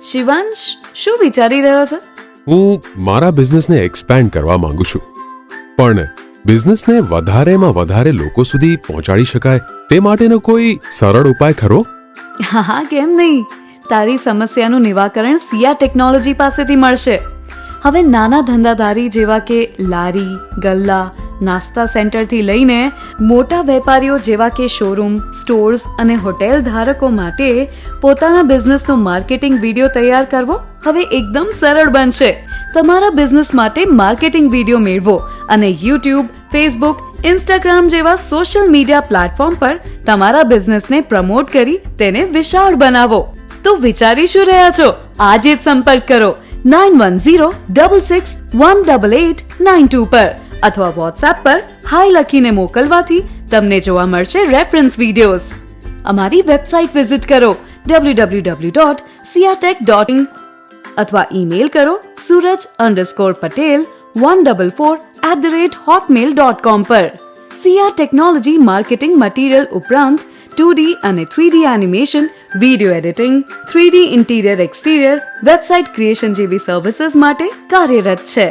શિવાંશ, શું વિચારી રહ્યો છે? હું મારા બિઝનેસને એક્સપેન્ડ કરવા માંગુ છું, પણ બિઝનેસને વધારેમાં વધારે લોકો સુધી પહોંચાડી શકાય તે માટેનો કોઈ સરળ ઉપાય ખરો? હા, કેમ નહીં. તારી સમસ્યાનું નિવારણ સિયા ટેકનોલોજી પાસેથી મળશે. હવે નાના ધંધાદારી જેવા કે લારી, ગલ્લા, નાસ્તા સેન્ટરથી લઈને મોટા વેપારીઓ જેવા કે શોરૂમ, સ્ટોર્સ અને હોટેલ ધારકો માટે પોતાના બિઝનેસનો માર્કેટિંગ વિડીયો તૈયાર કરવો હવે એકદમ સરળ બનશે. તમારા બિઝનેસ માટે માર્કેટિંગ વિડીયો મેળવો અને યુટ્યુબ, ફેસબુક, ઇન્સ્ટાગ્રામ જેવા સોશિયલ મીડિયા પ્લેટફોર્મ પર તમારા બિઝનેસને પ્રમોટ કરી તેને વિશાળ બનાવો. તો વિચારી શું રહ્યા છો? આજે જ સંપર્ક કરો 9106618892 પર અથવા વોટ્સએપ પર હાય લખીને મોકલવાથી તમને જોવા મળશે રેફરન્સ વિડીયોઝ. અમારી વેબસાઇટ વિઝિટ કરો www.siatech.in અથવા ઈમેલ કરો suraj_patel144@hotmail.com પર. સિયા ટેકનોલોજી માર્કેટિંગ મટીરિયલ ઉપરાંત 2D અને 3D animation, video editing, 3D interior exterior, website creation જેવી સર્વિસીસ માટે કાર્યરત છે.